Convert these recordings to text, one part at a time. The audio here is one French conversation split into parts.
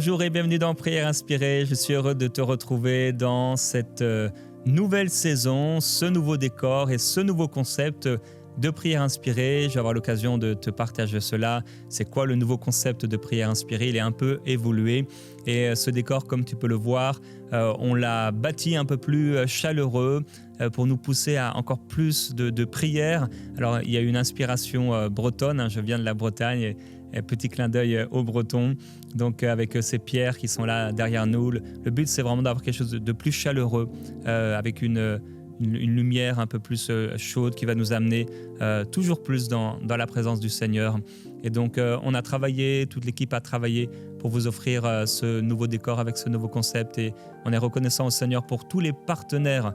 Bonjour et bienvenue dans Prière Inspirée. Je suis heureux de te retrouver dans cette nouvelle saison, ce nouveau décor et ce nouveau concept de Prière Inspirée. Je vais avoir l'occasion de te partager cela. C'est quoi le nouveau concept de Prière Inspirée? Il est un peu évolué et ce décor, comme tu peux le voir, on l'a bâti un peu plus chaleureux pour nous pousser à encore plus de prières. Alors, il y a une inspiration bretonne, je viens de la Bretagne et petit clin d'œil aux Bretons, donc avec ces pierres qui sont là derrière nous. Le but, c'est vraiment d'avoir quelque chose de plus chaleureux, avec une lumière un peu plus chaude qui va nous amener toujours plus dans la présence du Seigneur. Et donc, on a travaillé, toute l'équipe a travaillé pour vous offrir ce nouveau décor avec ce nouveau concept. Et on est reconnaissant au Seigneur pour tous les partenaires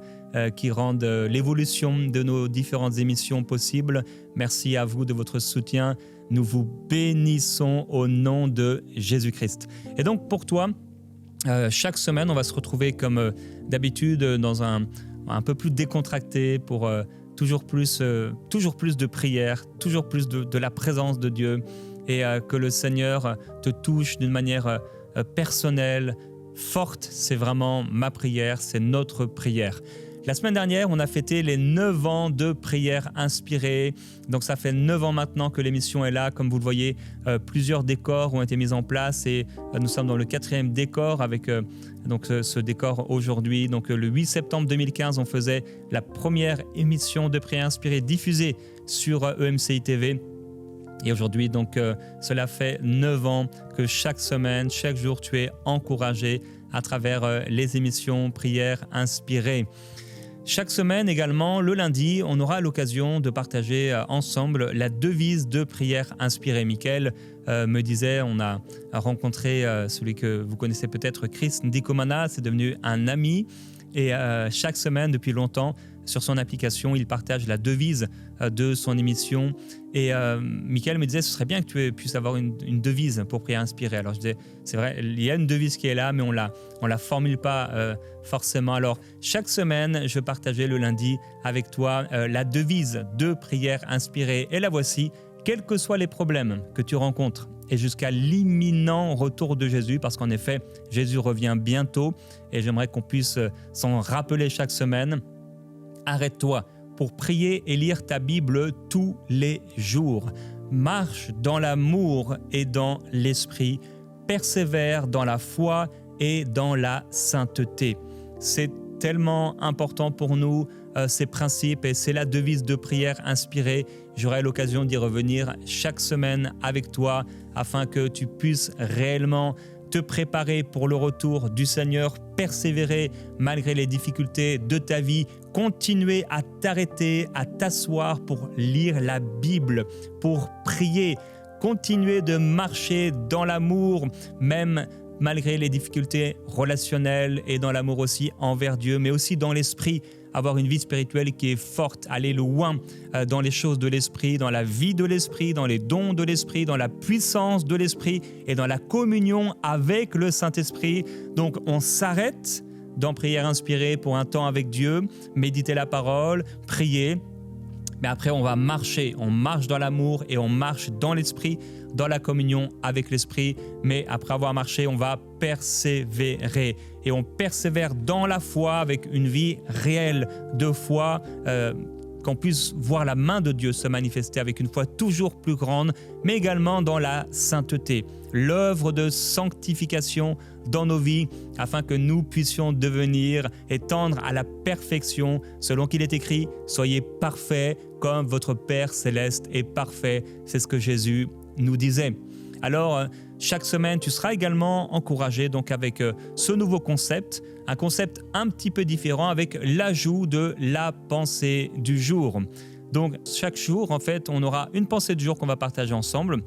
qui rendent l'évolution de nos différentes émissions possible. Merci à vous de votre soutien. Nous vous bénissons au nom de Jésus-Christ. Et donc, pour toi, chaque semaine, on va se retrouver comme d'habitude dans un peu plus décontracté pour toujours plus de prières, toujours plus de la présence de Dieu et que le Seigneur te touche d'une manière personnelle, forte. C'est vraiment ma prière, c'est notre prière. La semaine dernière, on a fêté les 9 ans de prière inspirée. Donc ça fait 9 ans maintenant que l'émission est là. Comme vous le voyez, plusieurs décors ont été mis en place et nous sommes dans le 4e décor avec ce décor aujourd'hui. Donc le 8 septembre 2015, on faisait la première émission de prière inspirée diffusée sur EMCI TV. Et aujourd'hui, donc, cela fait 9 ans que chaque semaine, chaque jour, tu es encouragé à travers les émissions prière inspirée. Chaque semaine également, le lundi, on aura l'occasion de partager ensemble la devise de prière inspirée. Michael me disait, on a rencontré celui que vous connaissez peut-être, Chris Ndikomana, c'est devenu un ami. Et chaque semaine, depuis longtemps, sur son application, il partage la devise de son émission. Et Michael me disait, ce serait bien que tu puisses avoir une devise pour prière inspirée. Alors je disais, c'est vrai, il y a une devise qui est là, mais on la formule pas forcément. Alors chaque semaine, je partageais le lundi avec toi la devise de prière inspirée. Et la voici, quels que soient les problèmes que tu rencontres, et jusqu'à l'imminent retour de Jésus, parce qu'en effet, Jésus revient bientôt, et j'aimerais qu'on puisse s'en rappeler chaque semaine. Arrête-toi pour prier et lire ta Bible tous les jours. Marche dans l'amour et dans l'esprit. Persévère dans la foi et dans la sainteté. C'est tellement important pour nous, ces principes, et c'est la devise de prière inspirée. J'aurai l'occasion d'y revenir chaque semaine avec toi afin que tu puisses réellement te préparer pour le retour du Seigneur, persévérer malgré les difficultés de ta vie, continuer à t'arrêter, à t'asseoir pour lire la Bible, pour prier, continuer de marcher dans l'amour, même malgré les difficultés relationnelles et dans l'amour aussi envers Dieu, mais aussi dans l'esprit, avoir une vie spirituelle qui est forte, aller loin dans les choses de l'esprit, dans la vie de l'esprit, dans les dons de l'esprit, dans la puissance de l'esprit et dans la communion avec le Saint-Esprit. Donc on s'arrête dans Prière inspirée pour un temps avec Dieu, méditer la parole, prier. Mais après, on va marcher, on marche dans l'amour et on marche dans l'esprit, dans la communion avec l'esprit. Mais après avoir marché, on va persévérer. Et on persévère dans la foi avec une vie réelle de foi, qu'on puisse voir la main de Dieu se manifester avec une foi toujours plus grande, mais également dans la sainteté, l'œuvre de sanctification dans nos vies, afin que nous puissions devenir et tendre à la perfection, selon qu'il est écrit, soyez parfaits comme votre Père céleste est parfait. C'est ce que Jésus nous disait. Alors, chaque semaine, tu seras également encouragé donc avec ce nouveau concept, un concept un petit peu différent avec l'ajout de la pensée du jour. Donc, chaque jour, en fait, on aura une pensée du jour qu'on va partager ensemble.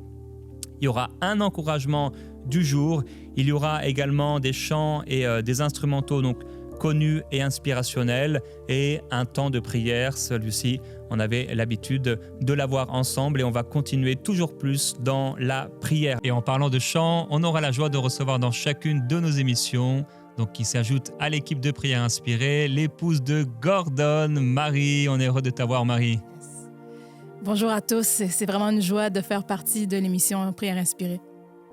Il y aura un encouragement du jour. Il y aura également des chants et des instrumentaux donc connus et inspirationnels et un temps de prière. Celui-ci, on avait l'habitude de l'avoir ensemble et on va continuer toujours plus dans la prière. Et en parlant de chants, on aura la joie de recevoir dans chacune de nos émissions, donc qui s'ajoute à l'équipe de prière inspirée, l'épouse de Gordon, Marie. On est heureux de t'avoir, Marie. Bonjour à tous, c'est vraiment une joie de faire partie de l'émission Prière inspirée.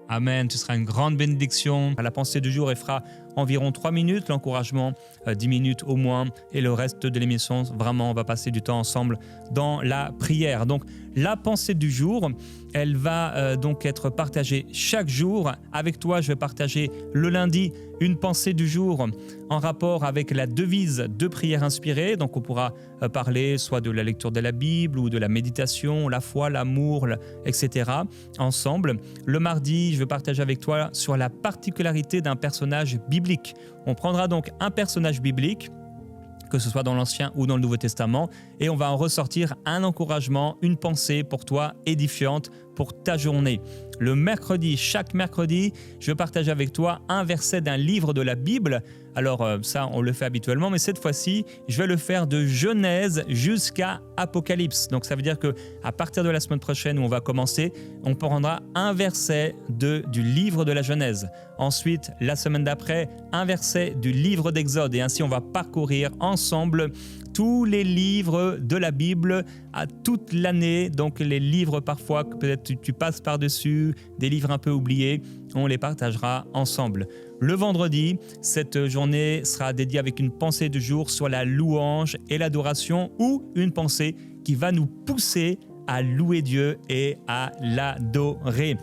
Amen, tu seras une grande bénédiction. La pensée du jour, elle fera environ 3 minutes, l'encouragement 10 minutes au moins, et le reste de l'émission, vraiment, on va passer du temps ensemble dans la prière. Donc, la pensée du jour, elle va donc être partagée chaque jour. Avec toi, je vais partager le lundi une pensée du jour en rapport avec la devise de prière inspirée. Donc, on pourra parler soit de la lecture de la Bible ou de la méditation, la foi, l'amour, etc. ensemble. Le mardi, je vais partager avec toi sur la particularité d'un personnage biblique. On prendra donc un personnage biblique, que ce soit dans l'Ancien ou dans le Nouveau Testament, et on va en ressortir un encouragement, une pensée pour toi édifiante pour ta journée. Le mercredi, chaque mercredi, je vais partager avec toi un verset d'un livre de la Bible. Alors ça, on le fait habituellement, mais cette fois-ci, je vais le faire de Genèse jusqu'à Apocalypse. Donc ça veut dire qu'à partir de la semaine prochaine où on va commencer, on prendra un verset du livre de la Genèse. Ensuite, la semaine d'après, un verset du livre d'Exode. Et ainsi, on va parcourir ensemble tous les livres de la Bible à toute l'année. Donc les livres parfois que peut-être tu passes par-dessus, des livres un peu oubliés, on les partagera ensemble. Le vendredi, cette journée sera dédiée avec une pensée du jour sur la louange et l'adoration, ou une pensée qui va nous pousser à louer Dieu et à l'adorer.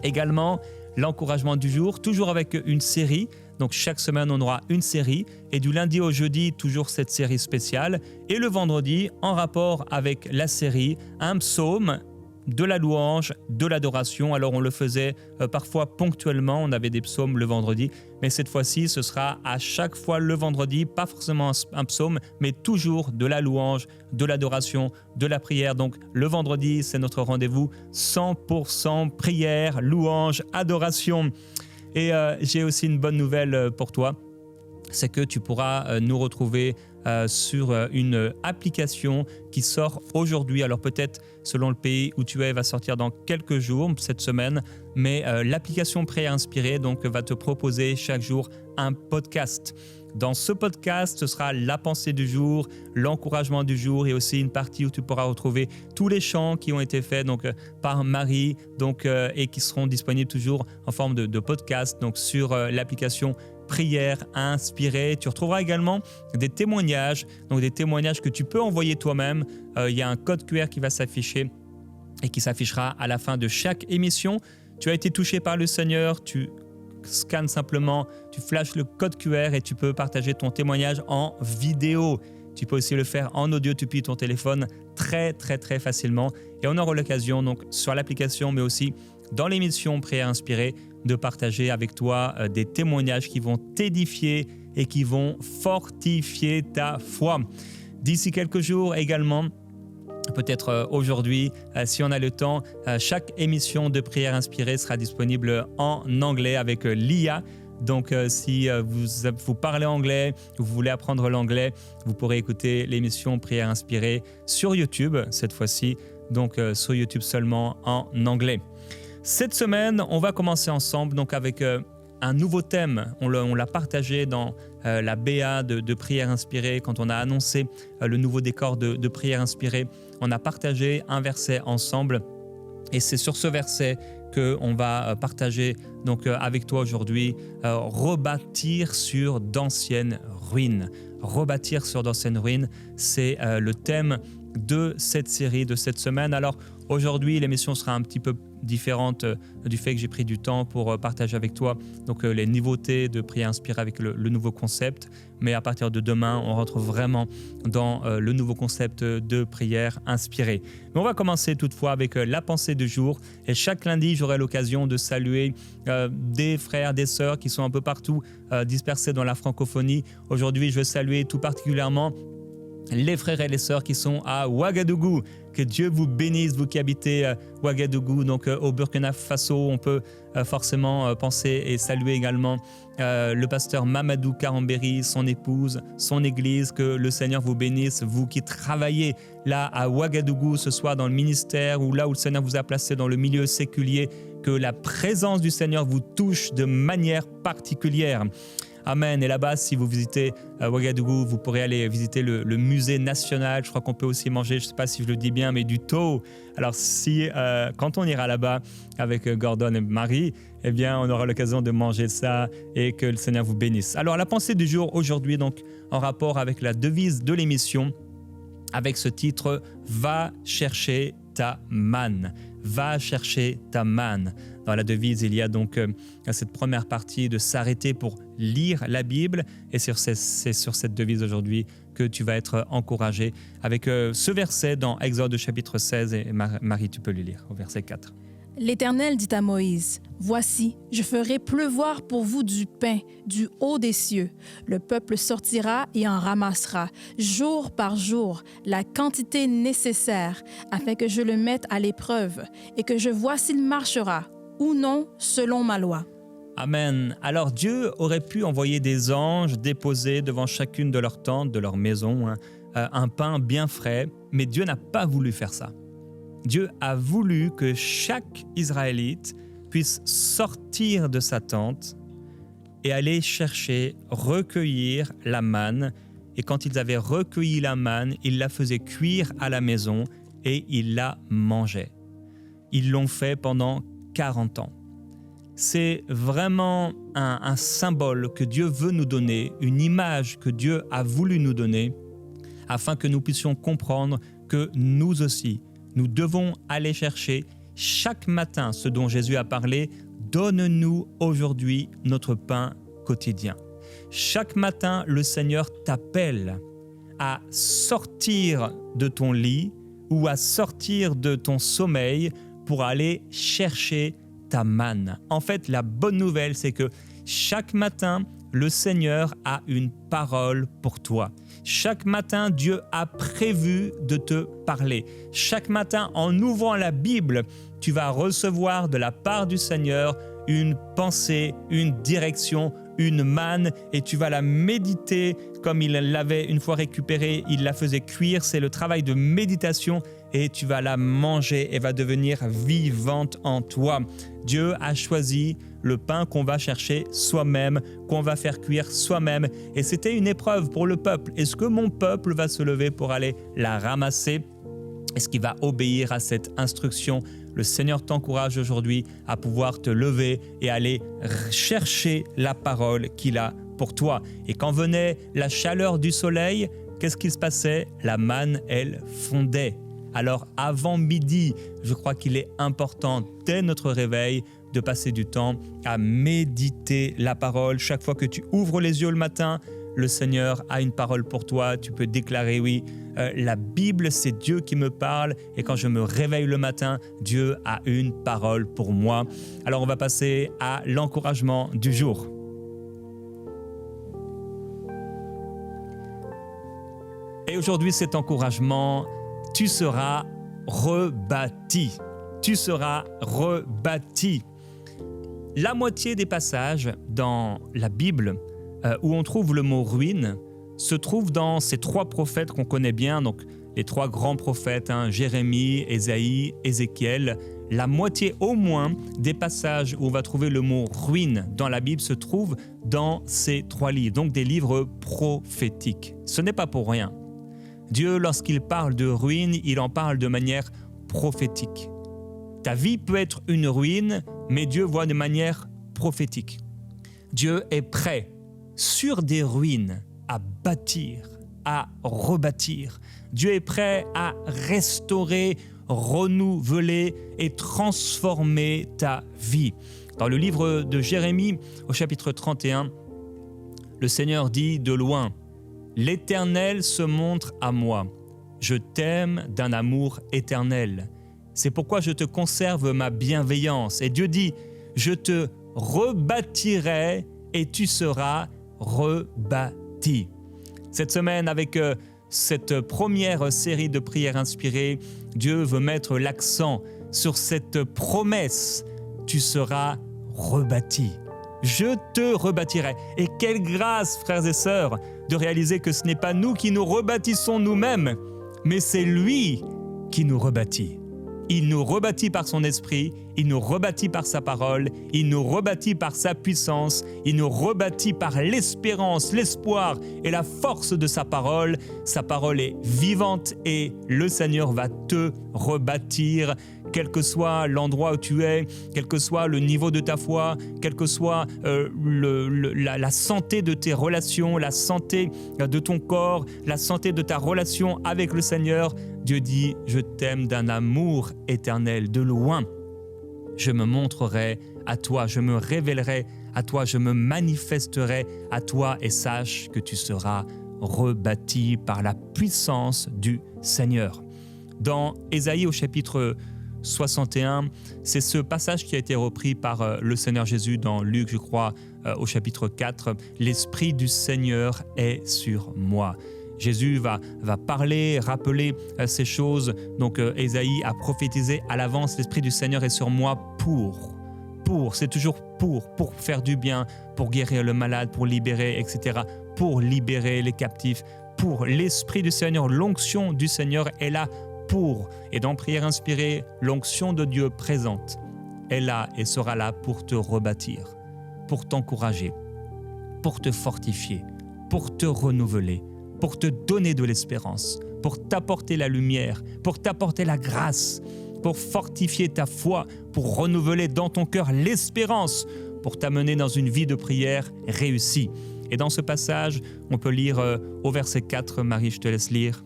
Également, l'encouragement du jour, toujours avec une série. Donc chaque semaine, on aura une série, et du lundi au jeudi, toujours cette série spéciale. Et le vendredi, en rapport avec la série, un psaume, de la louange, de l'adoration. Alors on le faisait parfois ponctuellement, on avait des psaumes le vendredi, mais cette fois-ci, ce sera à chaque fois le vendredi, pas forcément un psaume, mais toujours de la louange, de l'adoration, de la prière. Donc le vendredi, c'est notre rendez-vous 100% prière, louange, adoration. Et j'ai aussi une bonne nouvelle pour toi, c'est que tu pourras nous retrouver sur une application qui sort aujourd'hui. Alors peut-être selon le pays où tu es, va sortir dans quelques jours, cette semaine, mais l'application Prière Inspirée donc, va te proposer chaque jour un podcast. Dans ce podcast, ce sera la pensée du jour, l'encouragement du jour, et aussi une partie où tu pourras retrouver tous les chants qui ont été faits donc, par Marie et qui seront disponibles toujours en forme de podcast donc, sur l'application Prière Inspirée. Tu retrouveras également des témoignages, donc des témoignages que tu peux envoyer toi-même. Il y a un code QR qui va s'afficher et qui s'affichera à la fin de chaque émission. Tu as été touché par le Seigneur, tu scannes simplement, tu flashes le code QR et tu peux partager ton témoignage en vidéo. Tu peux aussi le faire en audio depuis ton téléphone très facilement. Et on aura l'occasion donc sur l'application, mais aussi dans l'émission Prière Inspirée, de partager avec toi des témoignages qui vont t'édifier et qui vont fortifier ta foi. D'ici quelques jours également, peut-être aujourd'hui, si on a le temps, chaque émission de Prière Inspirée sera disponible en anglais avec l'IA. Donc si vous parlez anglais, vous voulez apprendre l'anglais, vous pourrez écouter l'émission Prière Inspirée sur YouTube, cette fois-ci, donc sur YouTube seulement en anglais. Cette semaine, on va commencer ensemble donc avec un nouveau thème. On l'a partagé dans la BA de Prière Inspirée quand on a annoncé le nouveau décor de Prière Inspirée. On a partagé un verset ensemble, et c'est sur ce verset qu'on va partager donc, avec toi aujourd'hui, rebâtir sur d'anciennes ruines. Rebâtir sur d'anciennes ruines, c'est le thème de cette série, de cette semaine. Alors aujourd'hui, l'émission sera un petit peu différente du fait que j'ai pris du temps pour partager avec toi donc, les nouveautés de Prière Inspirée avec le nouveau concept. Mais à partir de demain, on rentre vraiment dans le nouveau concept de Prière Inspirée. Mais on va commencer toutefois avec la pensée du jour. Et chaque lundi, j'aurai l'occasion de saluer des frères, des sœurs qui sont un peu partout dispersés dans la francophonie. Aujourd'hui, je veux saluer tout particulièrement les frères et les sœurs qui sont à Ouagadougou. Que Dieu vous bénisse, vous qui habitez Ouagadougou, donc au Burkina Faso. On peut forcément penser et saluer également le pasteur Mamadou Karambéry, son épouse, son église. Que le Seigneur vous bénisse, vous qui travaillez là à Ouagadougou, ce soit dans le ministère ou là où le Seigneur vous a placé dans le milieu séculier, que la présence du Seigneur vous touche de manière particulière. Amen. Et là-bas, si vous visitez Ouagadougou, vous pourrez aller visiter le musée national. Je crois qu'on peut aussi manger, je ne sais pas si je le dis bien, mais du tau. Alors quand on ira là-bas avec Gordon et Marie, eh bien, on aura l'occasion de manger ça et que le Seigneur vous bénisse. Alors, la pensée du jour aujourd'hui, donc, en rapport avec la devise de l'émission, avec ce titre « Va chercher ta manne ». Va chercher ta manne. Dans la devise, il y a donc cette première partie de s'arrêter pour lire la Bible. Et c'est sur cette devise aujourd'hui que tu vas être encouragé avec ce verset dans Exode chapitre 16. Et Marie, tu peux le lire au verset 4. L'Éternel dit à Moïse, « Voici, je ferai pleuvoir pour vous du pain du haut des cieux. Le peuple sortira et en ramassera, jour par jour, la quantité nécessaire, afin que je le mette à l'épreuve et que je vois s'il marchera ou non selon ma loi. » Amen. Alors Dieu aurait pu envoyer des anges déposer devant chacune de leurs tentes, de leur maison, un pain bien frais, mais Dieu n'a pas voulu faire ça. Dieu a voulu que chaque Israélite puisse sortir de sa tente et aller chercher, recueillir la manne. Et quand ils avaient recueilli la manne, ils la faisaient cuire à la maison et ils la mangeaient. Ils l'ont fait pendant 40 ans. C'est vraiment un symbole que Dieu veut nous donner, une image que Dieu a voulu nous donner, afin que nous puissions comprendre que nous aussi, nous devons aller chercher chaque matin ce dont Jésus a parlé. Donne-nous aujourd'hui notre pain quotidien. Chaque matin, le Seigneur t'appelle à sortir de ton lit ou à sortir de ton sommeil pour aller chercher ta manne. En fait, la bonne nouvelle, c'est que chaque matin, le Seigneur a une parole pour toi. Chaque matin, Dieu a prévu de te parler. Chaque matin, en ouvrant la Bible, tu vas recevoir de la part du Seigneur une pensée, une direction, une manne, et tu vas la méditer comme il l'avait une fois récupérée, il la faisait cuire. C'est le travail de méditation et tu vas la manger et va devenir vivante en toi. Dieu a choisi le pain qu'on va chercher soi-même, qu'on va faire cuire soi-même. Et c'était une épreuve pour le peuple. Est-ce que mon peuple va se lever pour aller la ramasser? Est-ce qu'il va obéir à cette instruction? Le Seigneur t'encourage aujourd'hui à pouvoir te lever et aller chercher la parole qu'il a pour toi. Et quand venait la chaleur du soleil, qu'est-ce qui se passait? La manne, elle fondait. Alors avant midi, je crois qu'il est important, dès notre réveil, de passer du temps à méditer la parole. Chaque fois que tu ouvres les yeux le matin, le Seigneur a une parole pour toi. Tu peux déclarer, oui, la Bible, c'est Dieu qui me parle. Et quand je me réveille le matin, Dieu a une parole pour moi. Alors on va passer à l'encouragement du jour. Et aujourd'hui, cet encouragement, tu seras rebâti. Tu seras rebâti. La moitié des passages dans la Bible où on trouve le mot ruine se trouve dans ces trois prophètes qu'on connaît bien, donc les trois grands prophètes, Jérémie, Ésaïe, Ézéchiel. La moitié au moins des passages où on va trouver le mot ruine dans la Bible se trouve dans ces trois livres, donc des livres prophétiques. Ce n'est pas pour rien. Dieu, lorsqu'il parle de ruine, il en parle de manière prophétique. Ta vie peut être une ruine, mais Dieu voit de manière prophétique. Dieu est prêt, sur des ruines, à bâtir, à rebâtir. Dieu est prêt à restaurer, renouveler et transformer ta vie. Dans le livre de Jérémie, au chapitre 31, le Seigneur dit de loin, « L'Éternel se montre à moi. Je t'aime d'un amour éternel. C'est pourquoi je te conserve ma bienveillance. » Et Dieu dit, « Je te rebâtirai et tu seras rebâti. » Cette semaine, avec cette première série de prières inspirées, Dieu veut mettre l'accent sur cette promesse. Tu seras rebâti. Je te rebâtirai. Et quelle grâce, frères et sœurs, de réaliser que ce n'est pas nous qui nous rebâtissons nous-mêmes, mais c'est lui qui nous rebâtit. il nous rebâtit par son esprit, il nous rebâtit par sa parole, il nous rebâtit par sa puissance, il nous rebâtit par l'espérance, l'espoir et la force de sa parole. Sa parole est vivante et le Seigneur va te rebâtir, quel que soit l'endroit où tu es, quel que soit le niveau de ta foi, quelle que soit la santé de tes relations, la santé de ton corps, la santé de ta relation avec le Seigneur. Dieu dit, je t'aime d'un amour éternel, de loin. Je me montrerai à toi, je me révélerai à toi, je me manifesterai à toi et sache que tu seras rebâti par la puissance du Seigneur. Dans Ésaïe au chapitre 61, c'est ce passage qui a été repris par le Seigneur Jésus dans Luc, je crois, au chapitre 4. « L'Esprit du Seigneur est sur moi ». Jésus va parler, rappeler ces choses. Donc Ésaïe a prophétisé à l'avance, l'Esprit du Seigneur est sur moi c'est toujours pour faire du bien, pour guérir le malade, pour libérer, etc., pour libérer les captifs, pour l'Esprit du Seigneur, l'onction du Seigneur est là pour. Et dans Prière inspirée, l'onction de Dieu présente est là et sera là pour te rebâtir, pour t'encourager, pour te fortifier, pour te renouveler, pour te donner de l'espérance, pour t'apporter la lumière, pour t'apporter la grâce, pour fortifier ta foi, pour renouveler dans ton cœur l'espérance, pour t'amener dans une vie de prière réussie. Et dans ce passage, on peut lire au verset 4, Marie, je te laisse lire.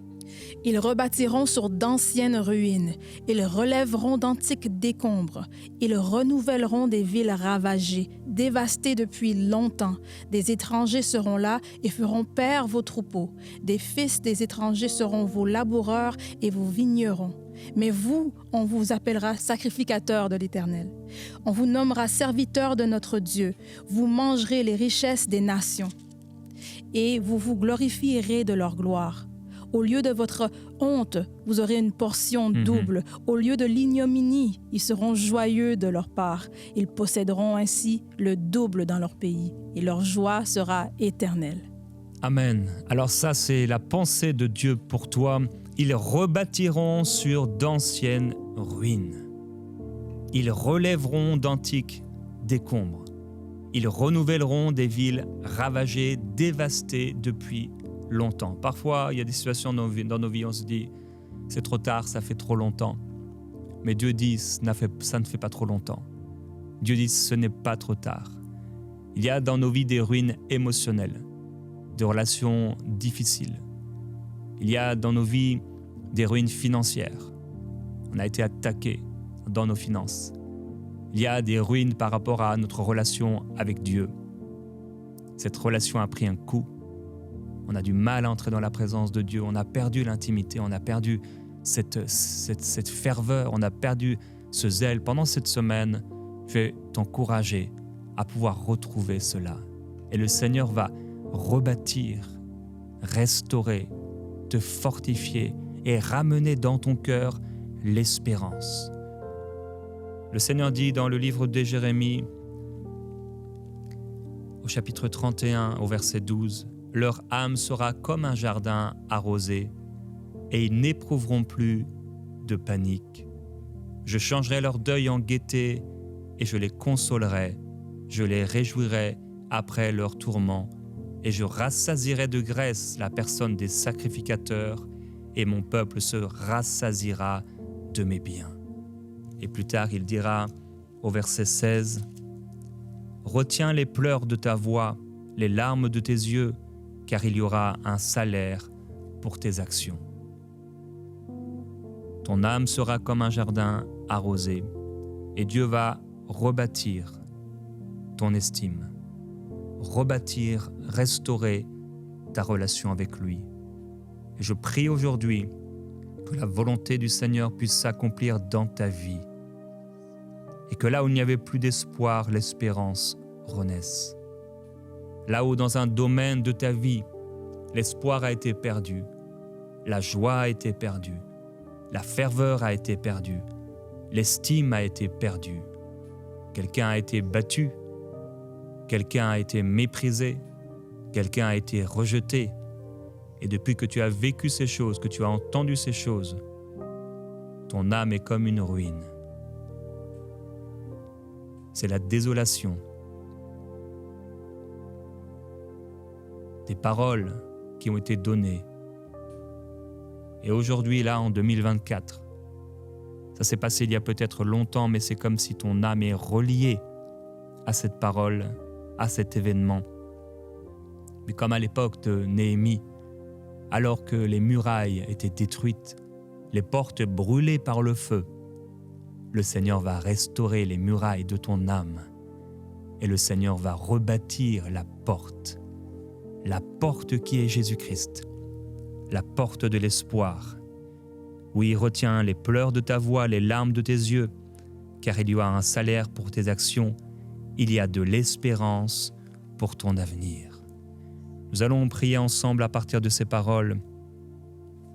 Ils rebâtiront sur d'anciennes ruines, ils relèveront d'antiques décombres, ils renouvelleront des villes ravagées, dévastées depuis longtemps. Des étrangers seront là et feront paire vos troupeaux. Des fils des étrangers seront vos laboureurs et vos vignerons. Mais vous, on vous appellera sacrificateurs de l'Éternel. On vous nommera serviteurs de notre Dieu. Vous mangerez les richesses des nations et vous vous glorifierez de leur gloire. Au lieu de votre honte, vous aurez une portion double. Au lieu de l'ignominie, ils seront joyeux de leur part. Ils posséderont ainsi le double dans leur pays et leur joie sera éternelle. Amen. Alors ça, c'est la pensée de Dieu pour toi. Ils rebâtiront sur d'anciennes ruines. Ils relèveront d'antiques décombres. Ils renouvelleront des villes ravagées, dévastées depuis longtemps. Parfois, il y a des situations dans nos vies, on se dit, c'est trop tard, ça fait trop longtemps. Mais Dieu dit, ça ne fait pas trop longtemps. Dieu dit, ce n'est pas trop tard. Il y a dans nos vies des ruines émotionnelles, des relations difficiles. Il y a dans nos vies des ruines financières. On a été attaqué dans nos finances. Il y a des ruines par rapport à notre relation avec Dieu. Cette relation a pris un coup. On a du mal à entrer dans la présence de Dieu. On a perdu l'intimité, on a perdu cette ferveur, on a perdu ce zèle. Pendant cette semaine, je vais t'encourager à pouvoir retrouver cela. Et le Seigneur va rebâtir, restaurer, te fortifier et ramener dans ton cœur l'espérance. Le Seigneur dit dans le livre de Jérémie, au chapitre 31, au verset 12, « Leur âme sera comme un jardin arrosé, et ils n'éprouveront plus de panique. Je changerai leur deuil en gaieté, et je les consolerai, je les réjouirai après leur tourment, et je rassasierai de graisse la personne des sacrificateurs, et mon peuple se rassasiera de mes biens. » Et plus tard, il dira au verset 16, « Retiens les pleurs de ta voix, les larmes de tes yeux, car il y aura un salaire pour tes actions. Ton âme sera comme un jardin arrosé, et Dieu va rebâtir ton estime, rebâtir, restaurer ta relation avec lui. Et je prie aujourd'hui que la volonté du Seigneur puisse s'accomplir dans ta vie, et que là où il n'y avait plus d'espoir, l'espérance renaisse. Là où dans un domaine de ta vie, l'espoir a été perdu, la joie a été perdue, la ferveur a été perdue, l'estime a été perdue, quelqu'un a été battu, quelqu'un a été méprisé, quelqu'un a été rejeté. Et depuis que tu as vécu ces choses, que tu as entendu ces choses, ton âme est comme une ruine. C'est la désolation. Des paroles qui ont été données. Et aujourd'hui, là, en 2024, ça s'est passé il y a peut-être longtemps, mais c'est comme si ton âme est reliée à cette parole, à cet événement. Mais comme à l'époque de Néhémie, alors que les murailles étaient détruites, les portes brûlées par le feu, le Seigneur va restaurer les murailles de ton âme et le Seigneur va rebâtir la porte qui est Jésus-Christ, la porte de l'espoir. Oui, retiens les pleurs de ta voix, les larmes de tes yeux, car il y a un salaire pour tes actions, il y a de l'espérance pour ton avenir. Nous allons prier ensemble à partir de ces paroles.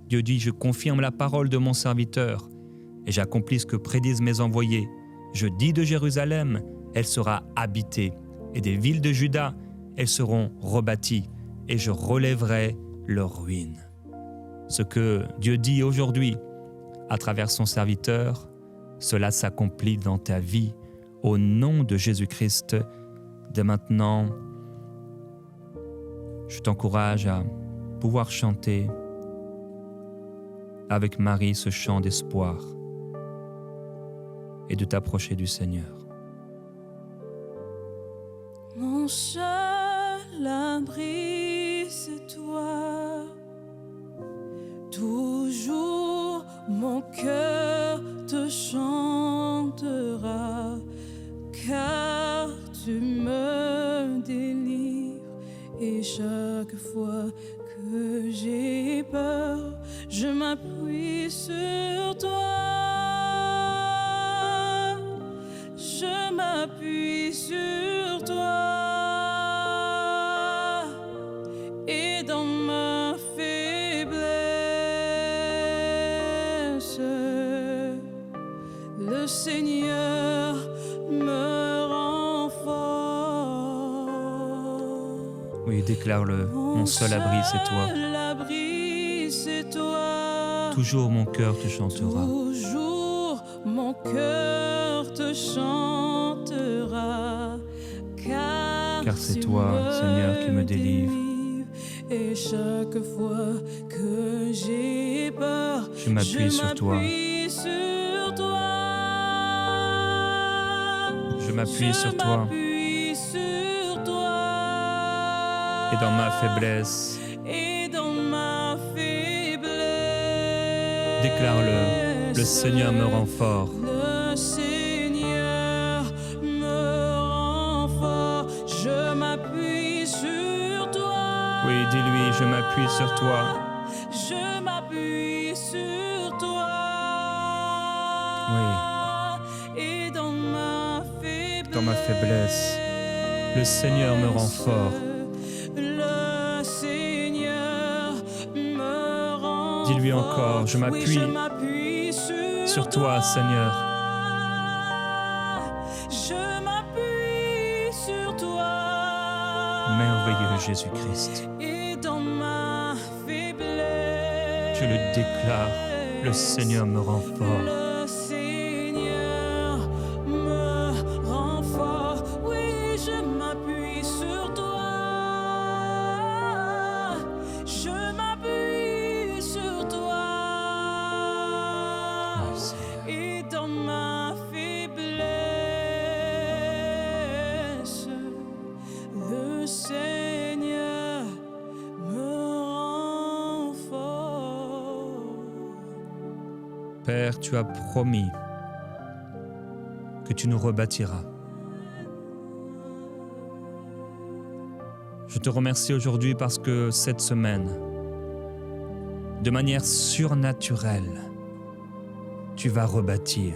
Dieu dit, je confirme la parole de mon serviteur et j'accomplis ce que prédisent mes envoyés. Je dis de Jérusalem, elle sera habitée, et des villes de Juda, elles seront rebâties, et je relèverai leurs ruines. Ce que Dieu dit aujourd'hui, à travers son serviteur, cela s'accomplit dans ta vie, au nom de Jésus-Christ. Dès maintenant, je t'encourage à pouvoir chanter avec Marie ce chant d'espoir et de t'approcher du Seigneur. Mon seul abri, c'est toi. Toujours mon cœur te chantera, car tu me délivres. Et chaque fois que j'ai peur, je m'appuie sur toi. Je m'appuie sur toi. Et dans ma faiblesse, le Seigneur me rend fort. Oui, déclare-le, mon seul abri, c'est toi. Toujours mon cœur te chantera. Toujours mon cœur te chantera, car c'est toi, Seigneur, qui me délivre. Et chaque fois que j'ai peur, je m'appuie sur toi. Je m'appuie sur toi. Et dans ma faiblesse, déclare-le, le Seigneur me rend fort. Le Seigneur me rend fort. Je m'appuie sur toi. Oui, dis-lui, je m'appuie sur toi. Je m'appuie sur toi. Oui. Et dans ma faiblesse, le Seigneur me rend fort. Le Seigneur me rend Dis-lui encore, je m'appuie sur toi, Seigneur. Je m'appuie sur toi. Merveilleux Jésus-Christ. Et dans ma faiblesse, Je le déclare, le Seigneur me rend fort. le Seigneur me rend fort. Oui, je m'appuie sur toi. Je m'appuie sur toi. Oh, Seigneur. Et dans ma faiblesse, le Seigneur me rend fort. Père, tu as promis que tu nous rebâtiras. Je te remercie aujourd'hui parce que cette semaine, de manière surnaturelle, tu vas rebâtir.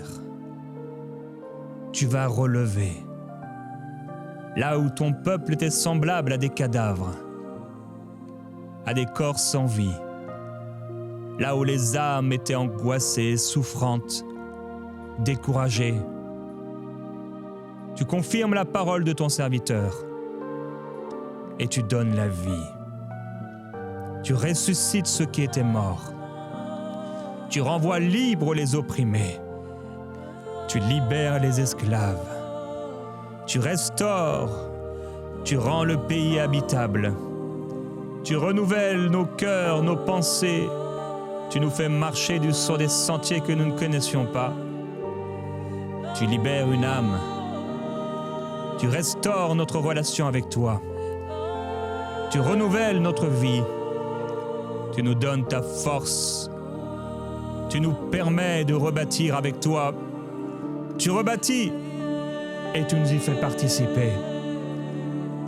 Tu vas relever. Là où ton peuple était semblable à des cadavres, à des corps sans vie, là où les âmes étaient angoissées, souffrantes, découragées, tu confirmes la parole de ton serviteur et tu donnes la vie. Tu ressuscites ceux qui étaient morts. Tu renvoies libres les opprimés. Tu libères les esclaves. Tu restaures. Tu rends le pays habitable. Tu renouvelles nos cœurs, nos pensées. Tu nous fais marcher sur des sentiers que nous ne connaissions pas. Tu libères une âme. Tu restaures notre relation avec toi. Tu renouvelles notre vie. Tu nous donnes ta force. Tu nous permets de rebâtir avec toi. Tu rebâtis et tu nous y fais participer.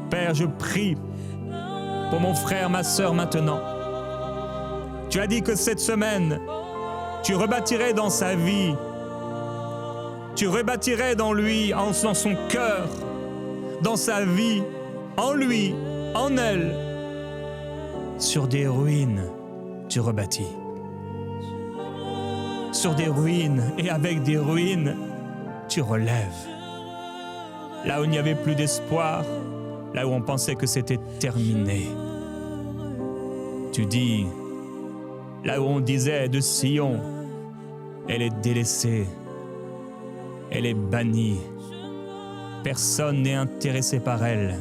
Père, je prie pour mon frère, ma sœur maintenant. Tu as dit que cette semaine, tu rebâtirais dans sa vie. Tu rebâtirais dans lui, dans son cœur, dans sa vie, en lui, en elle. Sur des ruines, tu rebâtis. Sur des ruines et avec des ruines, tu relèves. Là où il n'y avait plus d'espoir, là où on pensait que c'était terminé. Tu dis, là où on disait de Sion, elle est délaissée, elle est bannie, personne n'est intéressé par elle.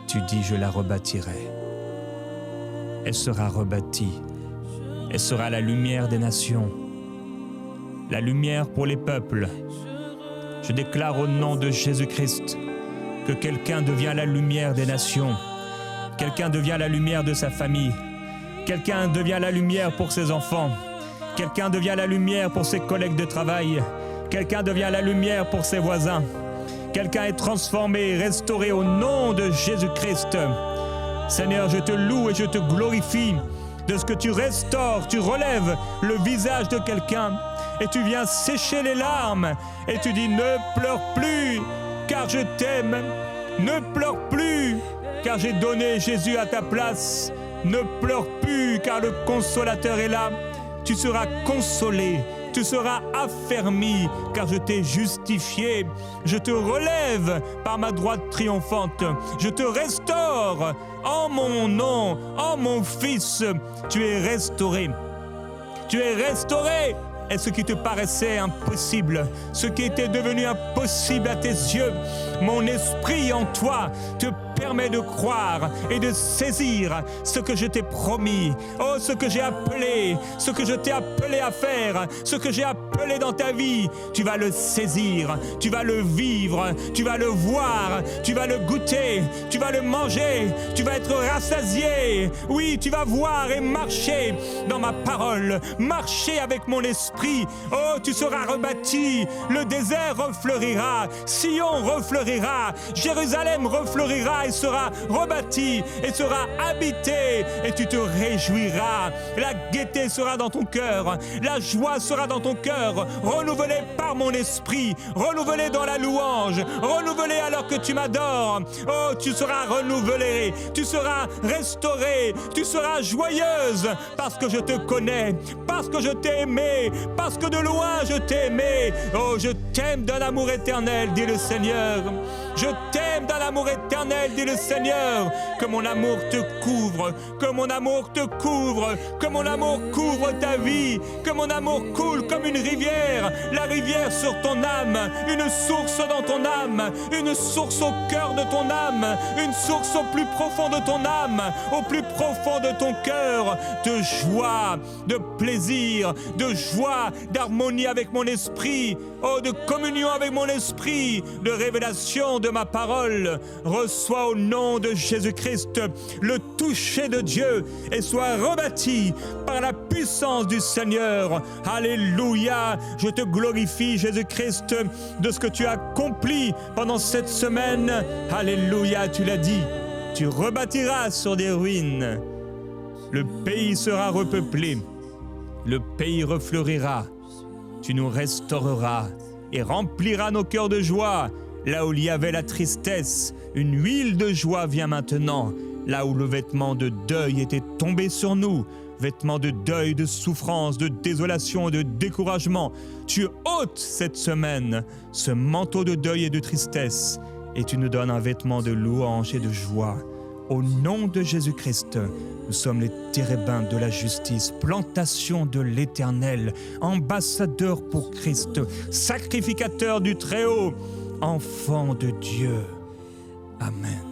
Tu dis, je la rebâtirai. Elle sera rebâtie. Elle sera la lumière des nations, la lumière pour les peuples. Je déclare au nom de Jésus-Christ que quelqu'un devient la lumière des nations, quelqu'un devient la lumière de sa famille, quelqu'un devient la lumière pour ses enfants, quelqu'un devient la lumière pour ses collègues de travail, quelqu'un devient la lumière pour ses voisins, quelqu'un est transformé, restauré au nom de Jésus-Christ. Seigneur, je te loue et je te glorifie de ce que tu restaures, tu relèves le visage de quelqu'un et tu viens sécher les larmes et tu dis ne pleure plus car je t'aime, ne pleure plus car j'ai donné Jésus à ta place, ne pleure plus car le consolateur est là, tu seras consolé, tu seras affermi car je t'ai justifié, je te relève par ma droite triomphante, je te restaure en mon nom, en mon Fils, tu es restauré. Tu es restauré. Et ce qui te paraissait impossible, ce qui était devenu impossible à tes yeux, mon esprit en toi te permet de croire et de saisir ce que je t'ai promis. Oh, ce que j'ai appelé, ce que je t'ai appelé à faire, ce que j'ai appelé dans ta vie, tu vas le saisir, tu vas le vivre, tu vas le voir, tu vas le goûter, tu vas le manger, tu vas être rassasié. Oui, tu vas voir et marcher dans ma parole, marcher avec mon esprit. Oh, tu seras rebâti, le désert refleurira, Sion refleurira, Jérusalem refleurira et sera rebâti et sera habité et tu te réjouiras. La gaieté sera dans ton cœur, la joie sera dans ton cœur, renouvelée par mon esprit, renouvelée dans la louange, renouvelée alors que tu m'adores. Oh, tu seras renouvelée, tu seras restaurée, tu seras joyeuse parce que je te connais, parce que je t'ai aimé, parce que de loin je t'ai aimé. Oh, je t'aime d'un amour éternel, dit le Seigneur. Je t'aime d'un amour éternel, dit le Seigneur. Que mon amour te couvre, que mon amour te couvre, que mon amour couvre ta vie, que mon amour coule comme une rivière, la rivière sur ton âme, une source dans ton âme, une source au cœur de ton âme, une source au plus profond de ton âme, au plus profond de ton cœur, de joie, de plaisir, de joie, d'harmonie avec mon esprit, oh, de communion avec mon esprit, de révélation de ma parole. Reçois au nom de Jésus-Christ le toucher de Dieu et sois rebâti par la puissance du Seigneur. Alléluia, je te glorifie Jésus-Christ de ce que tu as accompli pendant cette semaine. Alléluia, tu l'as dit, tu rebâtiras sur des ruines. Le pays sera repeuplé, le pays refleurira. Tu nous restaureras et rempliras nos cœurs de joie. Là où il y avait la tristesse, une huile de joie vient maintenant. Là où le vêtement de deuil était tombé sur nous, vêtement de deuil, de souffrance, de désolation et de découragement, tu ôtes cette semaine ce manteau de deuil et de tristesse et tu nous donnes un vêtement de louange et de joie. Au nom de Jésus-Christ, nous sommes les térébins de la justice, plantation de l'Éternel, ambassadeurs pour Christ, sacrificateurs du Très-Haut, enfants de Dieu. Amen.